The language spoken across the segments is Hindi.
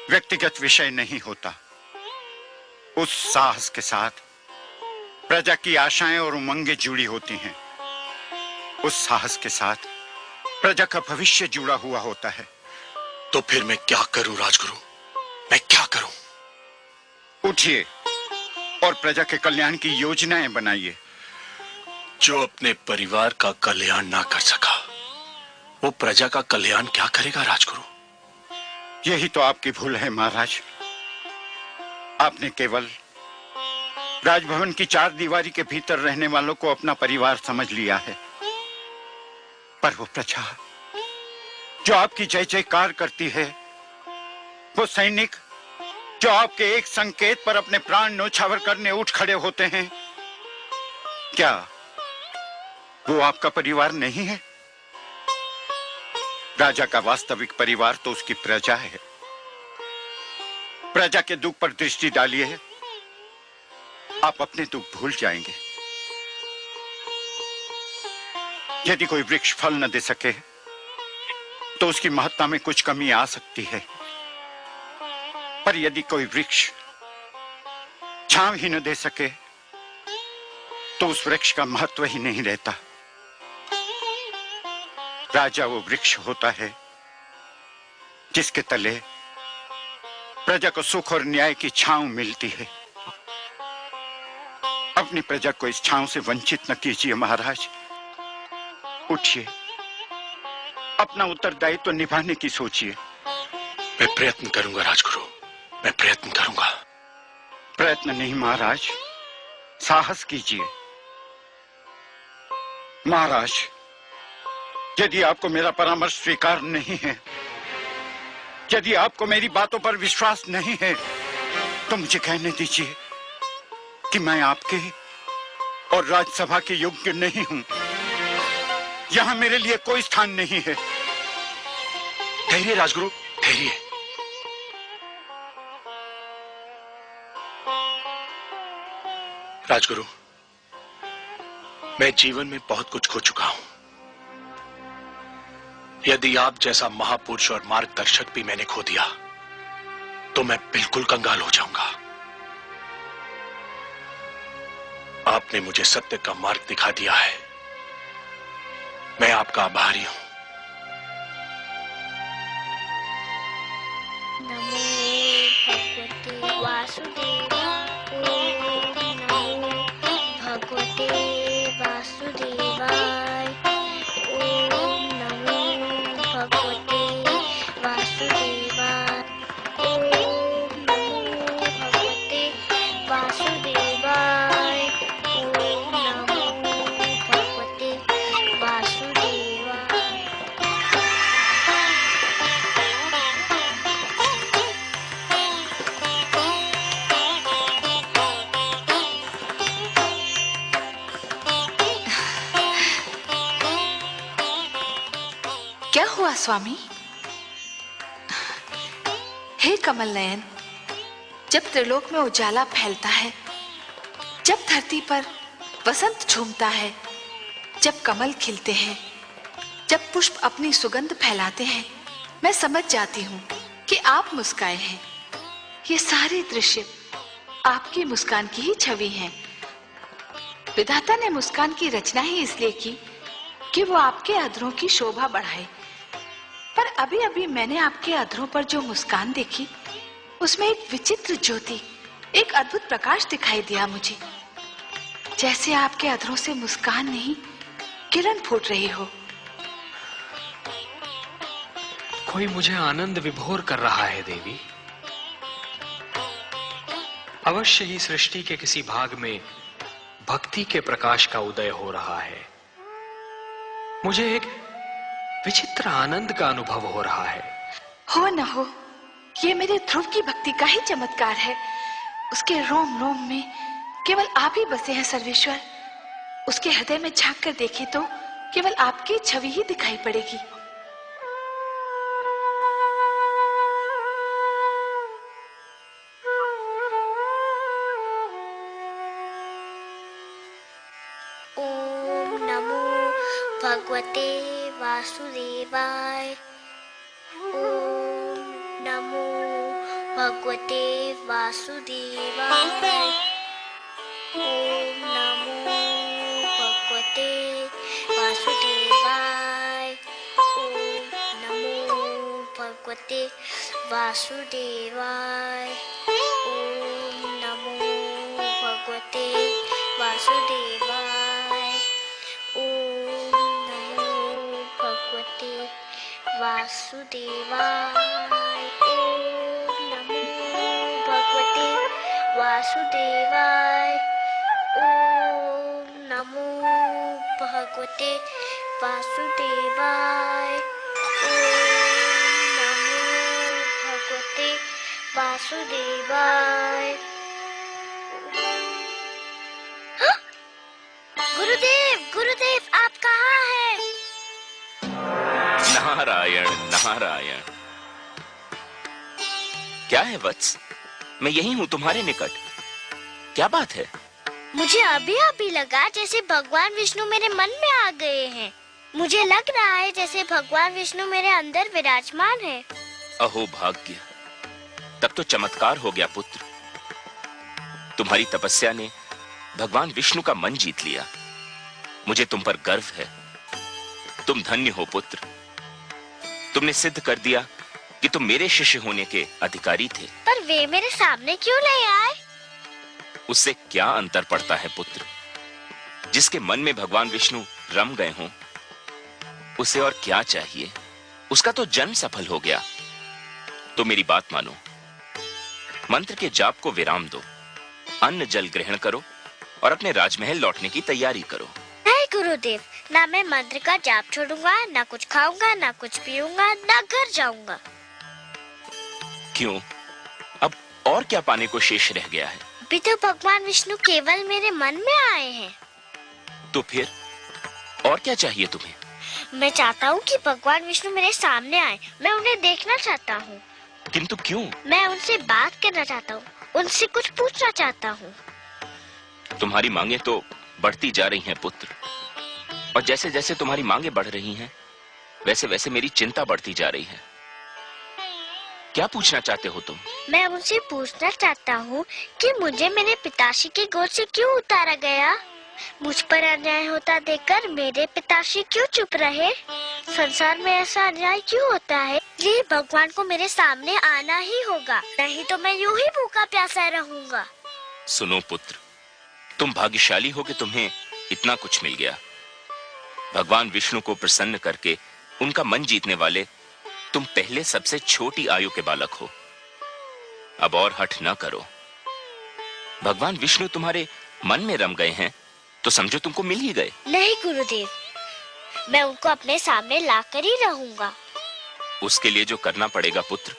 व्यक्तिगत विषय नहीं होता। उस साहस के साथ प्रजा की आशाएं और उमंगें जुड़ी होती हैं। उस साहस के साथ प्रजा का भविष्य जुड़ा हुआ होता है। तो फिर मैं क्या करूं राजगुरु, मैं क्या करूं? उठिए और प्रजा के कल्याण की योजनाएं बनाइए। जो अपने परिवार का कल्याण ना कर सका, वो प्रजा का कल्याण क्या करेगा राजगुरु? यही तो आपकी भूल है महाराज। आपने केवल राजभवन की चार दीवारी के भीतर रहने वालों को अपना परिवार समझ लिया है। पर वो प्रजा जो आपकी जय जयकार करती है, वो सैनिक जो आपके एक संकेत पर अपने प्राण न्योछावर करने उठ खड़े होते हैं, क्या वो आपका परिवार नहीं है? राजा का वास्तविक परिवार तो उसकी प्रजा है। प्रजा के दुख पर दृष्टि डालिए, आप अपने दुख भूल जाएंगे। यदि कोई वृक्ष फल न दे सके तो उसकी महत्ता में कुछ कमी आ सकती है, पर यदि कोई वृक्ष छांव ही न दे सके तो उस वृक्ष का महत्व ही नहीं रहता। राजा वो वृक्ष होता है जिसके तले प्रजा को सुख और न्याय की छांव मिलती है। अपनी प्रजा को इस छांव से वंचित न कीजिए महाराज। उठिए, अपना उत्तरदायित्व तो निभाने की सोचिए। मैं प्रयत्न करूंगा राजगुरु, मैं प्रयत्न करूंगा। प्रयत्न नहीं महाराज, साहस कीजिए। महाराज, यदि आपको मेरा परामर्श स्वीकार नहीं है, यदि आपको मेरी बातों पर विश्वास नहीं है, तो मुझे कहने दीजिए कि मैं आपके और राज्यसभा के योग्य नहीं हूं। यहां मेरे लिए कोई स्थान नहीं है। ठहरिए राजगुरु, ठहरिए। राजगुरु, मैं जीवन में बहुत कुछ खो चुका हूं। यदि आप जैसा महापुरुष और मार्गदर्शक भी मैंने खो दिया तो मैं बिल्कुल कंगाल हो जाऊंगा। आपने मुझे सत्य का मार्ग दिखा दिया है, मैं आपका आभारी हूं। नमो भगवते वासुदेवाय। ओम नमो भगवते वासुदेवाय। ओम नमो भगवते वासुदेवाय। ओम नमो भगवते वासुदेवाय। ओम नमो भगवते वासुदेवाय। क्या हुआ स्वामी? हे कमल नयन, जब त्रिलोक में उजाला फैलता है, जब धरती पर वसंत झूमता है, जब कमल खिलते हैं, जब पुष्प अपनी सुगंध फैलाते हैं, मैं समझ जाती हूँ कि आप मुस्काए हैं। ये सारे दृश्य आपकी मुस्कान की ही छवि हैं। विधाता ने मुस्कान की रचना ही इसलिए की कि वो आपके अधरों की शोभा बढ़ाए। पर अभी अभी मैंने आपके अधरों पर जो मुस्कान देखी, उसमें एक विचित्र ज्योति, एक अद्भुत प्रकाश दिखाई दिया मुझे। जैसे आपके अधरों से मुस्कान नहीं, किरण फूट रही हो। कोई मुझे आनंद विभोर कर रहा है देवी। अवश्य ही सृष्टि के किसी भाग में भक्ति के प्रकाश का उदय हो रहा है। मुझे एक विचित्र आनंद का अनुभव हो रहा है। हो न हो, ये मेरे ध्रुव की भक्ति का ही चमत्कार है। उसके रोम रोम में केवल आप ही बसे हैं सर्वेश्वर। उसके हृदय में झांक कर देखे तो केवल आपकी छवि ही दिखाई पड़ेगी। ओम नमो भगवते वासुदेवाय। ओम नमो भगवते वासुदेवाय। ओम नमो भगवते वासुदेवाय। ओम नमो भगवते वासुदेवाय। ओम नमो भगवते वासुदेवाय। ओम नमो भगवते वासुदेवाय। ओम नमो भगवते वासुदेवाय। ओम नमो भगवते वासुदेवाय। ओम नमो भगवते वासुदेवाय। गुरुदेव गुरुदेव आप कहाँ हैं? नारायण नारायण। क्या है वत्स? मैं यही हूँ तुम्हारे निकट। क्या बात है? मुझे अभी अभी लगा जैसे भगवान विष्णु मेरे मन में आ गए हैं। मुझे लग रहा है जैसे भगवान विष्णु मेरे अंदर विराजमान है। अहो भाग्य, तब तो चमत्कार हो गया पुत्र। तुम्हारी तपस्या ने भगवान विष्णु का मन जीत लिया। मुझे तुम पर गर्व है। तुम धन्य हो पुत्र। तुमने सिद्ध कर दिया कि तुम मेरे शिष्य होने के अधिकारी थे। पर वे मेरे सामने क्यों नहीं आए? उससे क्या अंतर पड़ता है पुत्र? जिसके मन में भगवान विष्णु रम गए हों, उसे और क्या चाहिए? उसका तो जन्म सफल हो गया। तो मेरी बात मानो, मंत्र के जाप को विराम दो, अन्न जल ग्रहण करो और अपने राजमहल लौटने की तैयारी करो। नहीं गुरुदेव, ना मैं मंत्र का जाप छोड़ूंगा, ना कुछ खाऊंगा, ना कुछ पीऊंगा, ना घर जाऊंगा। क्यों? अब और क्या पाने को शेष रह गया है? अभी तो भगवान विष्णु केवल मेरे मन में आए हैं। तो फिर और क्या चाहिए तुम्हें? मैं चाहता हूँ कि भगवान विष्णु मेरे सामने आए। मैं उन्हें देखना चाहता हूँ। किंतु क्यों? मैं उनसे बात करना चाहता हूँ, उनसे कुछ पूछना चाहता हूँ। तुम्हारी मांगे तो बढ़ती जा रही हैं पुत्र, और जैसे जैसे तुम्हारी मांगे बढ़ रही हैं, वैसे वैसे मेरी चिंता बढ़ती जा रही है। क्या पूछना चाहते हो तुम? मैं उनसे पूछना चाहता हूँ कि मुझे मेरे पिताश्री के गोद से क्यों उतारा गया? मुझ पर अन्याय होता देखकर मेरे पिताश्री क्यों चुप रहे? संसार में ऐसा अन्याय क्यों होता है? ये भगवान को मेरे सामने आना ही होगा, नहीं तो मैं यूं ही भूखा प्यासा रहूंगा। सुनो पुत्र, तुम भाग्यशाली हो कि तुम्हें इतना कुछ मिल गया। भगवान विष्णु को प्रसन्न करके उनका मन जीतने वाले तुम पहले सबसे छोटी आयु के बालक हो। अब और हठ न करो। भगवान विष्णु तुम्हारे मन में रम गए हैं तो समझो तुमको मिल ही गए। नहीं गुरुदेव, मैं उनको अपने सामने लाकर ही रहूंगा। उसके लिए जो करना पड़ेगा पुत्र,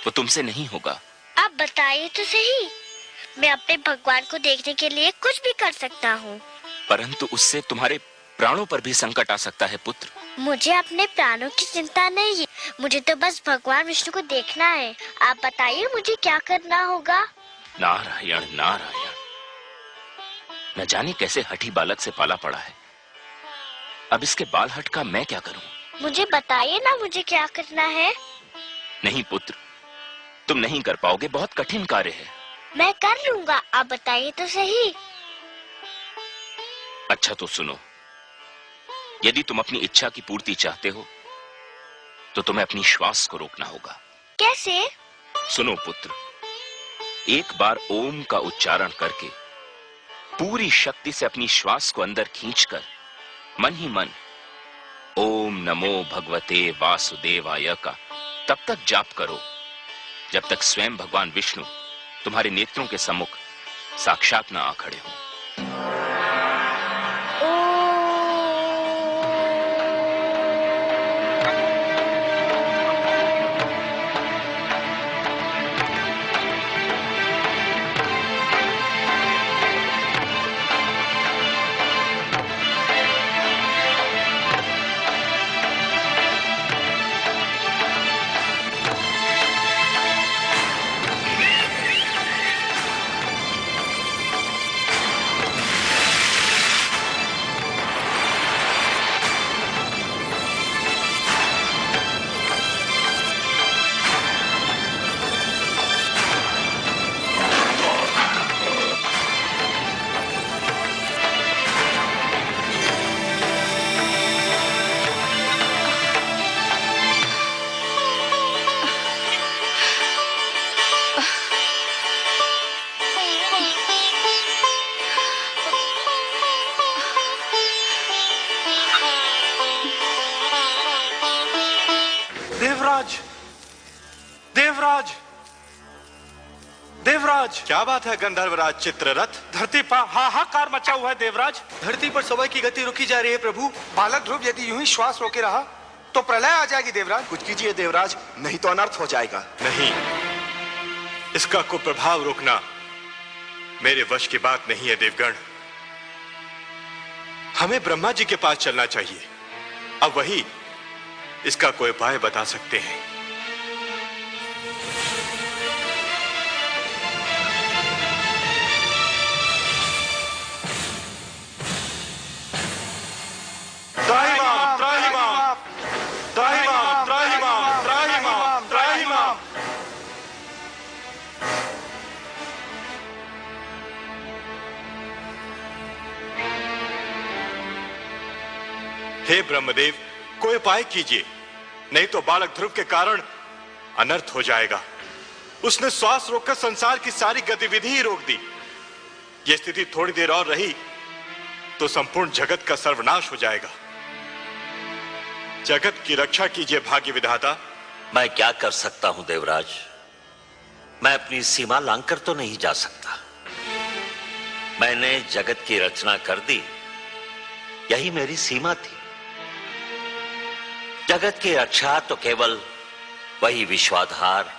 वो तुमसे नहीं होगा। आप बताइए तो सही। मैं अपने भगवान को देखने के लिए कुछ भी कर सकता हूँ, परंतु उससे तुम्हारे प्राणों पर भी संकट आ सकता है पुत्र। मुझे अपने प्राणों की चिंता नहीं है। मुझे तो बस भगवान विष्णु को देखना है। आप बताइए मुझे क्या करना होगा? नारायण नारायण। न जाने कैसे हठी बालक से पाला पड़ा है। अब इसके बाल हट का मैं क्या करूं? मुझे बताइए ना मुझे क्या करना है। नहीं पुत्र, तुम नहीं कर पाओगे। बहुत कठिन कार्य है। मैं कर लूंगा, आप बताइए तो सही। अच्छा तो सुनो, यदि तुम अपनी इच्छा की पूर्ति चाहते हो तो तुम्हें अपनी श्वास को रोकना होगा। कैसे? सुनो पुत्र, एक बार ओम का उच्चारण करके पूरी शक्ति से अपनी श्वास को अंदर खींचकर मन ही मन ओम नमो भगवते वासुदेवाय का तब तक जाप करो जब तक स्वयं भगवान विष्णु तुम्हारे नेत्रों के सम्मुख साक्षात न आ खड़े हों। देवराज, देवराज, क्या बात है गंधर्वराज चित्ररथ? धरती पर हाहाकार मचा हुआ है देवराज। धरती पर समय की गति रुकी जा रही है प्रभु। बालक ध्रुव यदि यूं ही श्वास रोके रहा तो प्रलय आ जाएगी देवराज। कुछ कीजिए देवराज, नहीं तो अनर्थ हो जाएगा। नहीं, इसका कुप्रभाव रोकना मेरे वश की बात नहीं है देवगण। हमें ब्रह्मा जी के पास चलना चाहिए, अब वही इसका कोई उपाय बता सकते हैं। त्राहिमाम, त्राहिमाम, त्राहिमाम, त्राहिमाम, त्राहिमाम, त्राहिमाम। हे ब्रह्मदेव, कोई उपाय कीजिए, नहीं तो बालक ध्रुव के कारण अनर्थ हो जाएगा। उसने श्वास रोककर संसार की सारी गतिविधि ही रोक दी। यह स्थिति थोड़ी देर और रही तो संपूर्ण जगत का सर्वनाश हो जाएगा। जगत की रक्षा कीजिए भाग्य विधाता। मैं क्या कर सकता हूं देवराज? मैं अपनी सीमा लांघकर तो नहीं जा सकता। मैंने जगत की रचना कर दी, यही मेरी सीमा थी। जगत की रक्षा तो केवल वही विश्वाधार,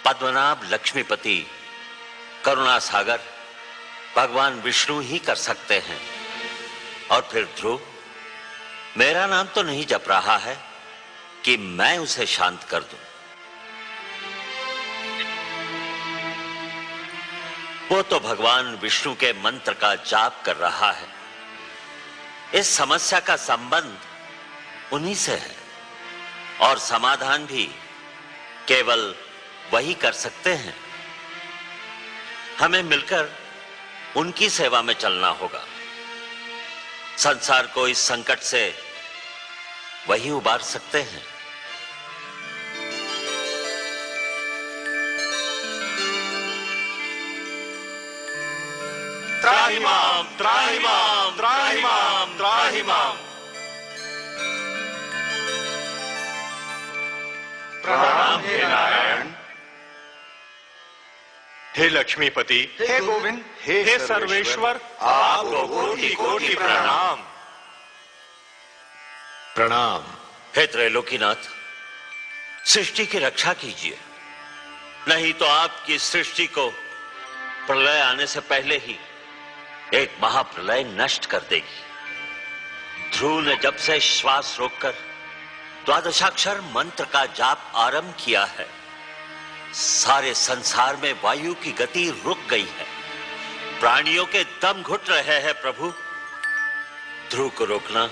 पद्मनाभ, लक्ष्मीपति, करुणा सागर भगवान विष्णु ही कर सकते हैं। और फिर ध्रुव मेरा नाम तो नहीं जप रहा है कि मैं उसे शांत कर दूं। वो तो भगवान विष्णु के मंत्र का जाप कर रहा है। इस समस्या का संबंध उन्हीं से है और समाधान भी केवल वही कर सकते हैं। हमें मिलकर उनकी सेवा में चलना होगा। संसार को इस संकट से वही उबार सकते हैं। त्राहिमाम, त्राहिमाम, त्राहिमाम, त्राहिमाम। प्रणाम हे नारायण। हे लक्ष्मीपति, हे गोविंद, हे सर्वेश्वर, आपको कोटि कोटि प्रणाम। प्रणाम। हे त्रैलोकीनाथ, सृष्टि की रक्षा कीजिए, नहीं तो आपकी सृष्टि को प्रलय आने से पहले ही एक महाप्रलय नष्ट कर देगी। ध्रुव ने जब से श्वास रोककर द्वादशाक्षर मंत्र का जाप आरंभ किया है, सारे संसार में वायु की गति रुक गई है। प्राणियों के दम घुट रहे हैं प्रभु। ध्रुव को रोकना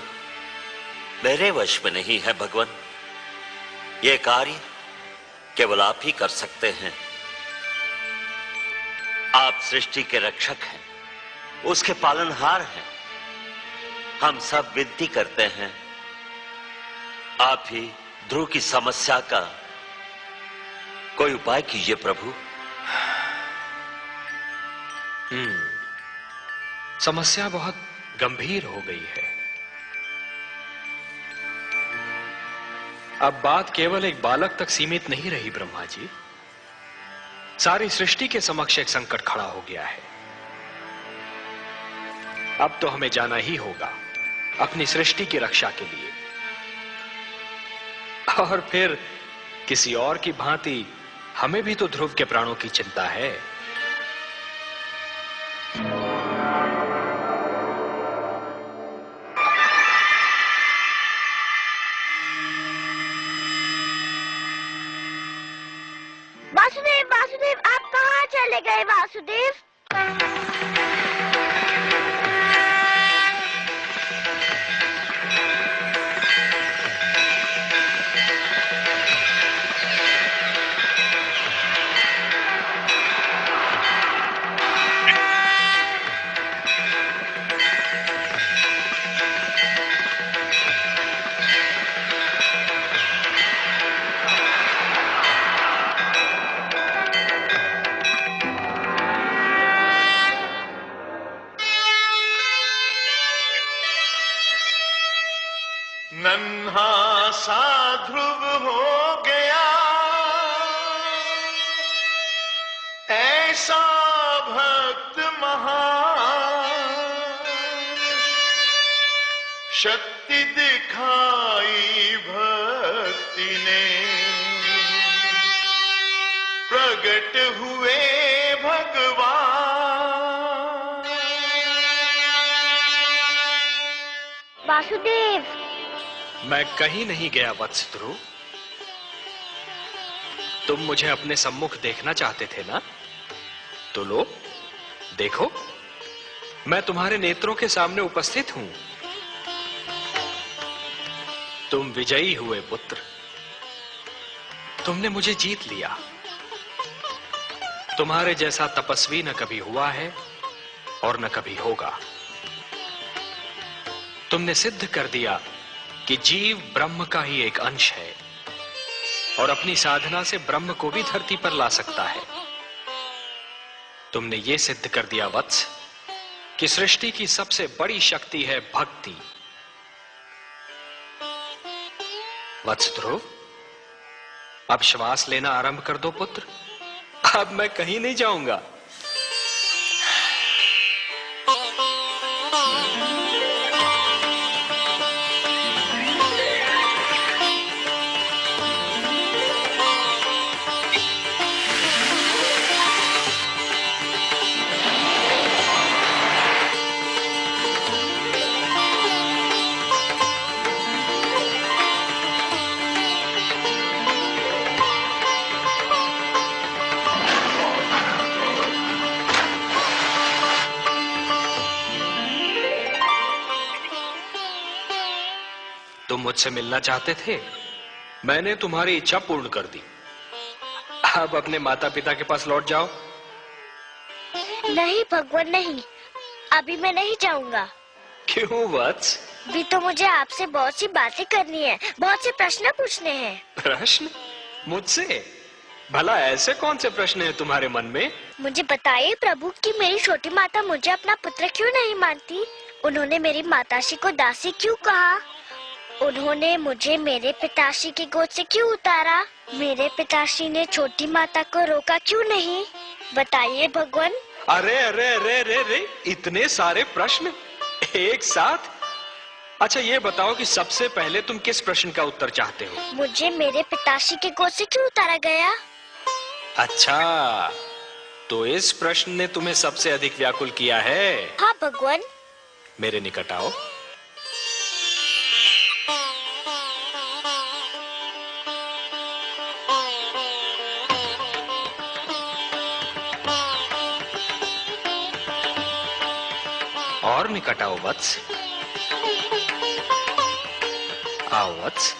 मेरे वश में नहीं है भगवान। यह कार्य केवल आप ही कर सकते हैं। आप सृष्टि के रक्षक हैं, उसके पालनहार हैं। हम सब विनती करते हैं, आप ही ध्रुव की समस्या का कोई उपाय कीजिए प्रभु। समस्या बहुत गंभीर हो गई है। अब बात केवल एक बालक तक सीमित नहीं रही ब्रह्मा जी। सारी सृष्टि के समक्ष एक संकट खड़ा हो गया है। अब तो हमें जाना ही होगा अपनी सृष्टि की रक्षा के लिए, और फिर किसी और की भांति हमें भी तो ध्रुव के प्राणों की चिंता है। वासुदेव, वासुदेव, आप कहाँ चले गए वासुदेव? नन्हा सा ध्रुव हो गया, ऐसा भक्त महान शक्ति दिखाई भक्ति ने, प्रगट हुए भगवान। वासुदेव, मैं कहीं नहीं गया वत्स ध्रुव। तुम मुझे अपने सम्मुख देखना चाहते थे ना? तो लो, देखो, मैं तुम्हारे नेत्रों के सामने उपस्थित हूं। तुम विजयी हुए पुत्र। तुमने मुझे जीत लिया। तुम्हारे जैसा तपस्वी न कभी हुआ है और न कभी होगा। तुमने सिद्ध कर दिया कि जीव ब्रह्म का ही एक अंश है और अपनी साधना से ब्रह्म को भी धरती पर ला सकता है। तुमने ये सिद्ध कर दिया वत्स कि सृष्टि की सबसे बड़ी शक्ति है भक्ति। वत्स ध्रुव, अब श्वास लेना आरंभ कर दो पुत्र। अब मैं कहीं नहीं जाऊंगा। तुम मुझसे मिलना चाहते थे, मैंने तुम्हारी इच्छा पूर्ण कर दी। अब अपने माता पिता के पास लौट जाओ। नहीं भगवान, नहीं, अभी मैं नहीं जाऊंगा। क्यों वत्स? भी तो मुझे आपसे बहुत सी बातें करनी है, बहुत से प्रश्न पूछने हैं। प्रश्न? मुझसे? भला ऐसे कौन से प्रश्न हैं तुम्हारे मन में? मुझे बताइए प्रभु कि मेरी छोटी माता मुझे अपना पुत्र क्यों नहीं मानती? उन्होंने मेरी माताश्री को दासी क्यों कहा? उन्होंने मुझे मेरे पिताश्री की गोद से क्यों उतारा? मेरे पिताश्री ने छोटी माता को रोका क्यों नहीं? बताइए भगवान। अरे अरे अरे अरे अरे, इतने सारे प्रश्न एक साथ? अच्छा ये बताओ कि सबसे पहले तुम किस प्रश्न का उत्तर चाहते हो? मुझे मेरे पिताश्री की गोद से क्यों उतारा गया? अच्छा, तो इस प्रश्न ने तुम्हें सबसे अधिक व्याकुल किया है? हाँ भगवान। मेरे निकट आओ। और निकट आओ वत्स। आओ वत्स।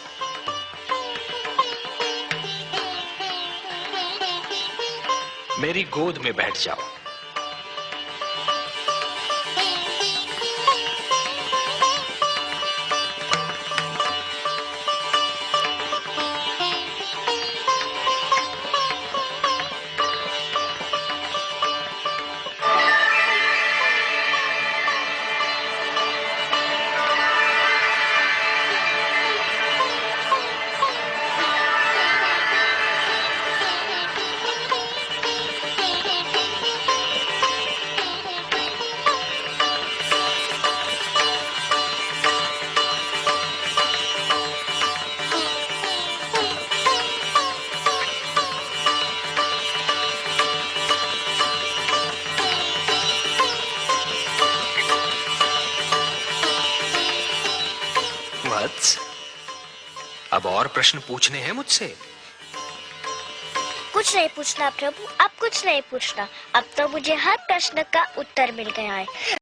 मेरी गोद में बैठ जाओ। वत्स, अब और प्रश्न पूछने हैं मुझसे? कुछ नहीं पूछना प्रभु, अब कुछ नहीं पूछना। अब तो मुझे हर प्रश्न का उत्तर मिल गया है।